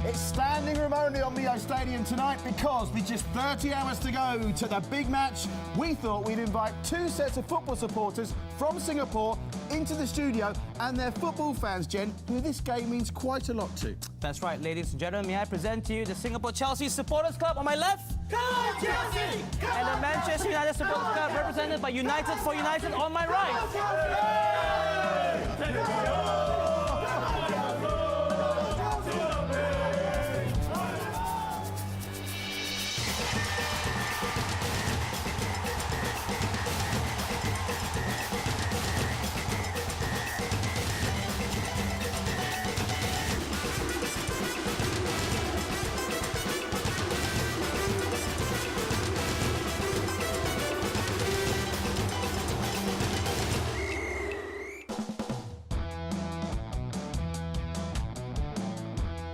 It's standing room only on Mio Stadium tonight because with just 30 hours to go to the big match, we thought we'd invite two sets of football supporters from Singapore into the studio and they're football fans, Jen, who this game means quite a lot to. That's right, ladies and gentlemen. May I present to you the Singapore Chelsea Supporters Club on my left? Come on, Chelsea! And the Manchester United Supporters Club represented by United for United on my right.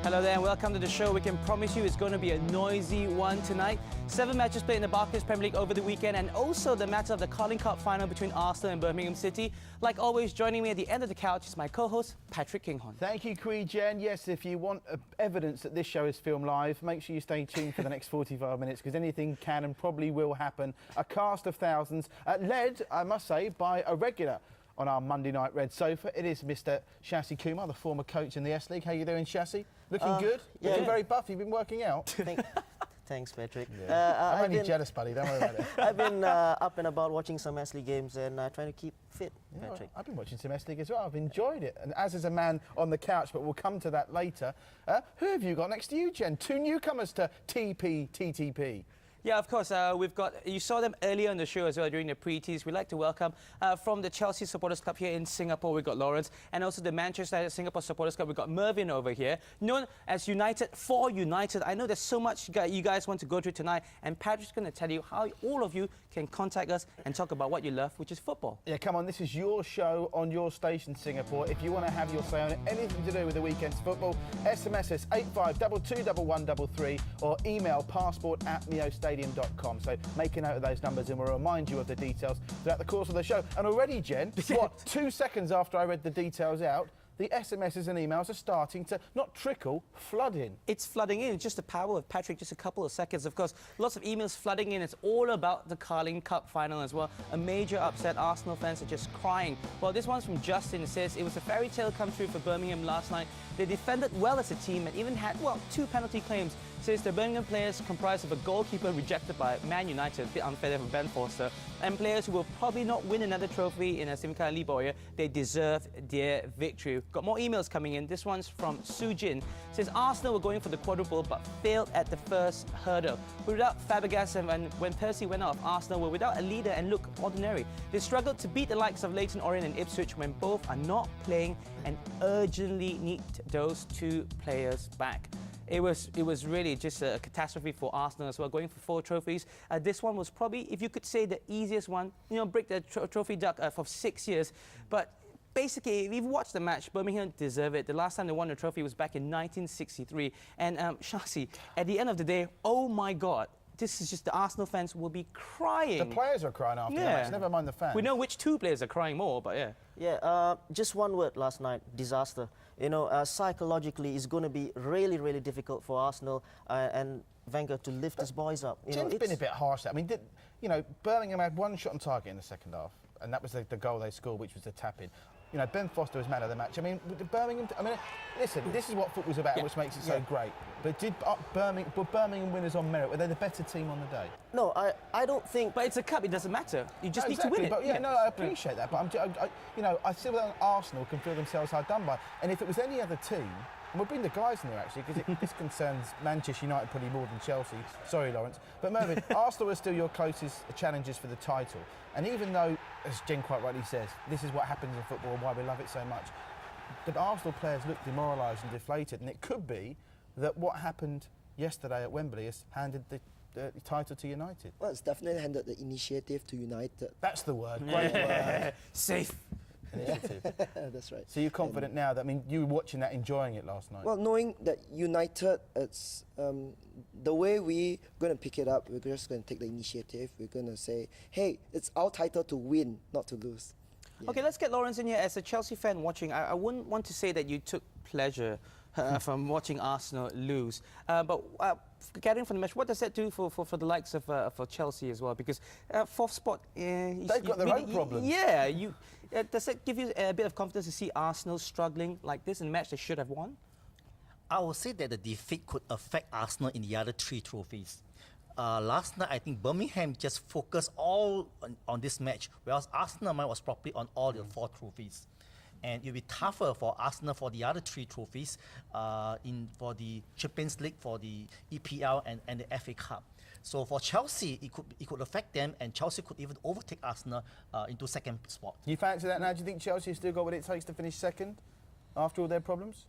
Hello there and welcome to the show. We can promise you it's going to be a noisy one tonight. 7 matches played in the Barclays Premier League over the weekend and also the matter of the Carling Cup final between Arsenal and Birmingham City. Like always, joining me at the end of the couch is my co-host, Patrick Kinghorn. Thank you, Quee Jen. Yes, if you want evidence that this show is filmed live, make sure you stay tuned for the next 45 minutes because anything can and probably will happen. A cast of thousands, led, I must say, by a regular on our Monday night red sofa. It is Mr. Shashi Kumar, the former coach in the S League. How you doing, Shashi? Looking good? Yeah. Looking very buff. You've been working out. Thanks, Patrick. Yeah. I'm only jealous, buddy. Don't worry about it. I've been up and about watching some S League games and trying to keep fit, Yeah, Patrick. I've been watching some S League as well. I've enjoyed it. And as is a man on the couch, but we'll come to that later. Who have you got next to you, Jen? Two newcomers to TTP. Yeah, of course. We've got, you saw them earlier on the show as well during the pre-tease. We'd like to welcome from the Chelsea Supporters Club here in Singapore, we've got Lawrence, and also the Manchester United Singapore Supporters Club, we've got Mervyn over here, known as United for United. I know there's so much you guys want to go through tonight, and Patrick's going to tell you how all of you can contact us and talk about what you love, which is football. Yeah, come on, this is your show on your station, Singapore. If you want to have your say on anything to do with the weekend's football, SMS us 85222133 or email passport@miostadium.com. So make a note of those numbers and we'll remind you of the details throughout the course of the show. And already, Jen, what, 2 seconds after I read the details out, the SMSs and emails are starting to not trickle, flood in. It's flooding in. It's just the power of Patrick, just a couple of seconds. Of course, lots of emails flooding in. It's all about the Carling Cup final as well. A major upset. Arsenal fans are just crying. Well, this one's from Justin. It says, it was a fairy tale come true for Birmingham last night. They defended well as a team and even had, well, 2 penalty claims. Says the Birmingham players comprised of a goalkeeper rejected by Man United, a bit unfair for Ben Foster, and players who will probably not win another trophy in a Simca Liboya. They deserve their victory. Got more emails coming in. This one's from Sujin. Says Arsenal were going for the quadruple but failed at the first hurdle. Without Fabregas and when Percy went off, Arsenal were without a leader and looked ordinary. They struggled to beat the likes of Leyton Orient and Ipswich when both are not playing and urgently need those 2 players back. It was really just a catastrophe for Arsenal as well, going for 4 trophies. This one was probably, if you could say, the easiest one. You know, break the trophy duck for 6 years. But basically, if you've watched the match, Birmingham deserve it. The last time they won the trophy was back in 1963. And Shashi, at the end of the day, oh my God, this is just the Arsenal fans will be crying. The players are crying after the match, never mind the fans. We know which 2 players are crying more, but yeah. Yeah, just one word last night, disaster. You know, psychologically, it's going to be really, really difficult for Arsenal and Wenger to lift his boys up. Jen's been a bit harsh. I mean, Birmingham had 1 shot on target in the second half, and that was the goal they scored, which was the tap-in. You know, Ben Foster was man of the match. I mean, Birmingham... I mean, listen, this is what football's about, which makes it so great. But were Birmingham winners on merit? Were they the better team on the day? No, I don't think... But it's a cup, it doesn't matter. You just need to win it. But no, I appreciate that. But I feel that Arsenal can feel themselves hard done by. And if it was any other team... And we'll bring the guys in there, actually, because this concerns Manchester United probably more than Chelsea. Sorry, Lawrence. But Mervyn, Arsenal are still your closest challengers for the title. And even though, as Jen quite rightly says, this is what happens in football and why we love it so much, the Arsenal players look demoralised and deflated. And it could be that what happened yesterday at Wembley has handed the title to United. Well, it's definitely handed the initiative to United. That's the word. Great word. Safe. Initiative. That's right. So you're confident now that, I mean, you were watching that, enjoying it last night? Well, knowing that United, it's the way we're going to pick it up, we're just going to take the initiative. We're going to say, hey, it's our title to win, not to lose. Yeah. Okay, let's get Lawrence in here. As a Chelsea fan watching, I wouldn't want to say that you took pleasure from watching Arsenal lose. But getting from the match, what does that do for the likes of for Chelsea as well? Because fourth spot, they've got their own problems. Yeah, does that give you a bit of confidence to see Arsenal struggling like this in a match they should have won? I would say that the defeat could affect Arsenal in the other 3 trophies. Last night, I think Birmingham just focused all on this match, whereas Arsenal was probably on all the 4 trophies. And it'll be tougher for Arsenal for the other 3 trophies for the Champions League, for the EPL, and the FA Cup. So for Chelsea, it could affect them, and Chelsea could even overtake Arsenal into second spot. You fancy that now? Do you think Chelsea still got what it takes to finish second after all their problems?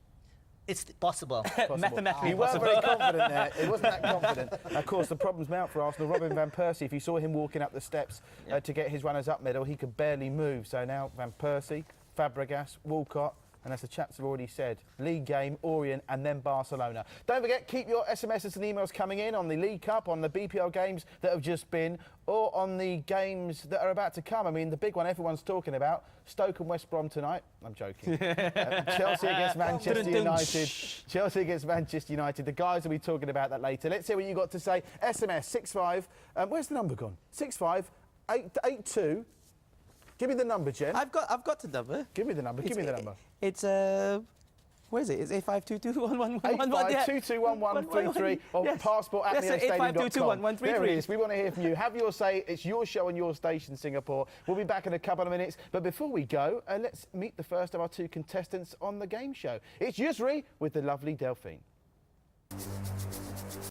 It's possible. Mathematically You weren't possible. very confident there. It wasn't that confident. Of course, the problem's out for Arsenal. Robin van Persie, if you saw him walking up the steps to get his runners-up medal, he could barely move. So now Van Persie, Fabregas, Walcott, and as the chaps have already said, league game, Orient, and then Barcelona. Don't forget, keep your SMSs and emails coming in on the League Cup, on the BPL games that have just been, or on the games that are about to come. I mean, the big one everyone's talking about, Stoke and West Brom tonight. I'm joking. Chelsea against Manchester United. Chelsea against Manchester United. The guys will be talking about that later. Let's hear what you got to say. SMS 65. Where's the number gone? 65882. Give me the number, Jen. I've got the number. Give me the number. Give me the number. It's where is it? It's 85221111. 85221133 or passport at miostadium.com. There it is. We want to hear from you. Have your say. It's your show on your station, Singapore. We'll be back in a couple of minutes. But before we go, let's meet the first of our 2 contestants on the game show. It's Yusri with the lovely Delphine.